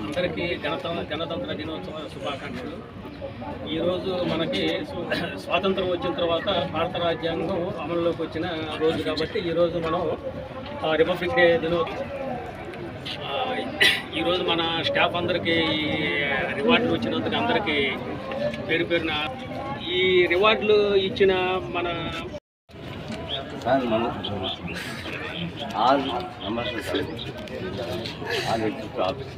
అందరికీ గణతంత్ర దినోత్సవ శుభాకాంక్షలు. ఈరోజు మనకి స్వాతంత్రం వచ్చిన తర్వాత భారత రాజ్యాంగం అమలులోకి వచ్చిన రోజు కాబట్టి ఈరోజు మనం రిపబ్లిక్ డే దినోత్సవం. ఈరోజు మన స్టాఫ్ అందరికీ రివార్డులు వచ్చినందుకు అందరికీ పేరు పేరున ఈ రివార్డులు ఇచ్చిన మన आज नमस्ते सर आज एक ऑफिस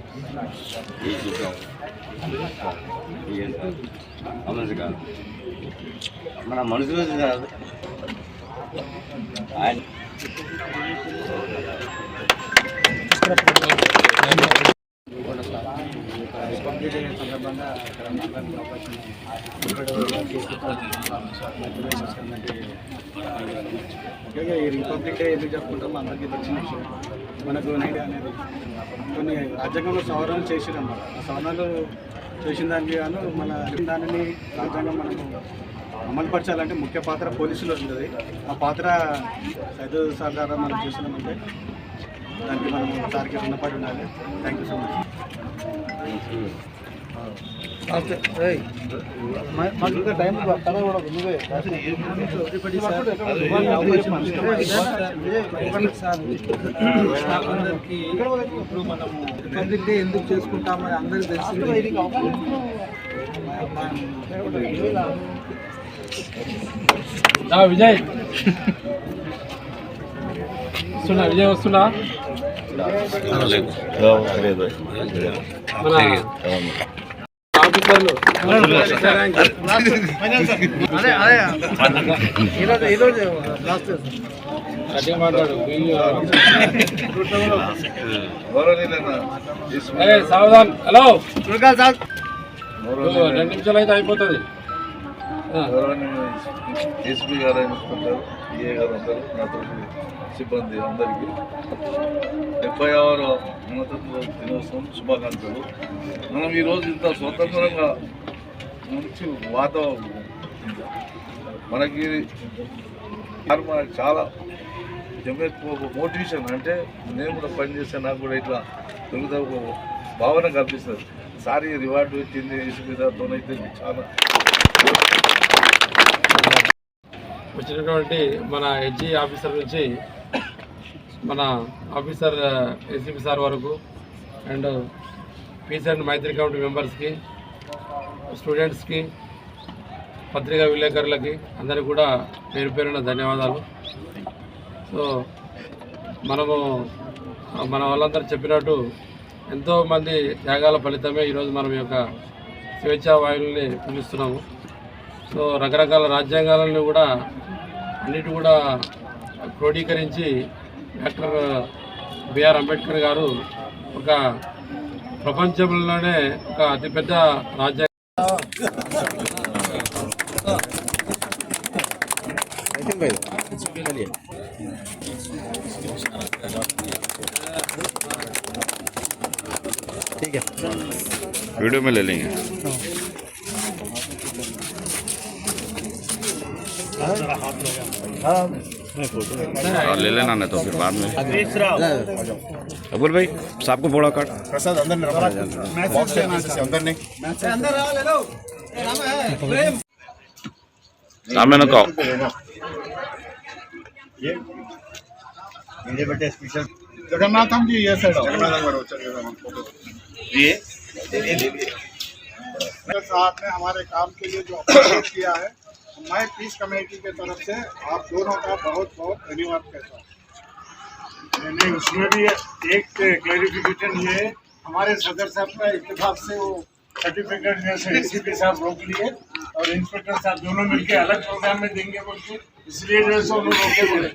ये చూద్దాం నమస్కారం మన మనుషులు కాదు ఆయన రిపబ్లిక్ డే సందర్భంగా అక్కడ అందరికీ అవకాశం ముఖ్యంగా ఈ రిపబ్లిక్ డే ఎందుకు జరుపుకుంటాం అందరికీ తెలిసిన విషయం. మనకు నైట్ అనేది కొన్ని రాజ్యాంగంలో సవరణలు చేసిరన్నమాట. ఆ సవరణలు చేసిన దానికి గాను మన దానిని రాజ్యాంగం మనకు అమలుపరచాలంటే ముఖ్య పాత్ర పోలీసులు ఉంటుంది. ఆ పాత్ర సైదు సార్ ద్వారా మనం చేస్తున్నామంటే దానికి మనం సార్కి రుణపడి ఉండాలి. Thank you so much. Time ఇప్పుడు మనం రిపబ్లిక్ డే ఎందుకు చేసుకుంటామని అందరికీ తెలిసింది. విజయ్ వస్తున్నా, విజయ్ వస్తున్నా. ఆఫీసర్లు అదే మాట్లాడు. సావధాన్. హలో 2 నిమిషాలు అయితే అయిపోతుంది. ఎస్పీ గారు ఇన్స్పెక్టర్ ఈఏ గారు అందరూ నాతో సిబ్బంది అందరికీ 76వ గణతంత్ర దినోత్సవం శుభాకాంక్షలు. మనం ఈరోజు ఇంత స్వతంత్రంగా మంచి వాతావరణం మనకి చాలా మోటివేషన్. అంటే నేను కూడా పనిచేస్తే నాకు కూడా ఇట్లా దొరుకుతా భావన కల్పిస్తుంది. సారీ రివార్డు వచ్చింది ఎస్పీ గారితోనైతే చాలా వచ్చినటువంటి మన హెచ్జీ ఆఫీసర్ నుంచి మన ఆఫీసర్ ఏసీపీ సార్ వరకు and peace and Maitri committee మెంబర్స్కి, స్టూడెంట్స్కి, పత్రికా విలేకరులకి అందరికీ కూడా పేరు పేరున ధన్యవాదాలు. సో మనము మన వాళ్ళందరూ చెప్పినట్టు ఎంతోమంది త్యాగాల ఫలితమే ఈరోజు మనం యొక్క స్వేచ్ఛా వాయువుల్ని పిలుస్తున్నాము. సో రకరకాల రాజ్యాంగాలను కూడా అన్నిటి కూడా క్రోడీకరించి డాక్టర్ బిఆర్ అంబేద్కర్ గారు ఒక ప్రపంచంలోనే ఒక అతిపెద్ద రాజ్యాంగం वीडियो में ले लेंगे. ले लेना नहीं तो फिर बाद में. अबुल भाई साहब को बोड़ा काट. प्रसाद अंदर नहीं सामने न कहो. ये बेटे स्पेशल जगन्नाथम जी ये साइड ये साहब ने हमारे काम के लिए जो अप्रिशिएट किया है, मैं पीस कमेटी के तरफ से आप दोनों का बहुत बहुत धन्यवाद कहता हूँ. नहीं उसमें भी एक क्लैरिफिकेशन ये हमारे सदर साहब का इत्तेफाक से वो सर्टिफिकेट जैसे एसीपी साहब रोक लिए और इंस्पेक्टर साहब दोनों मिलके अलग प्रोग्राम में देंगे बोल के, इसलिए जो है सो रोके बोले.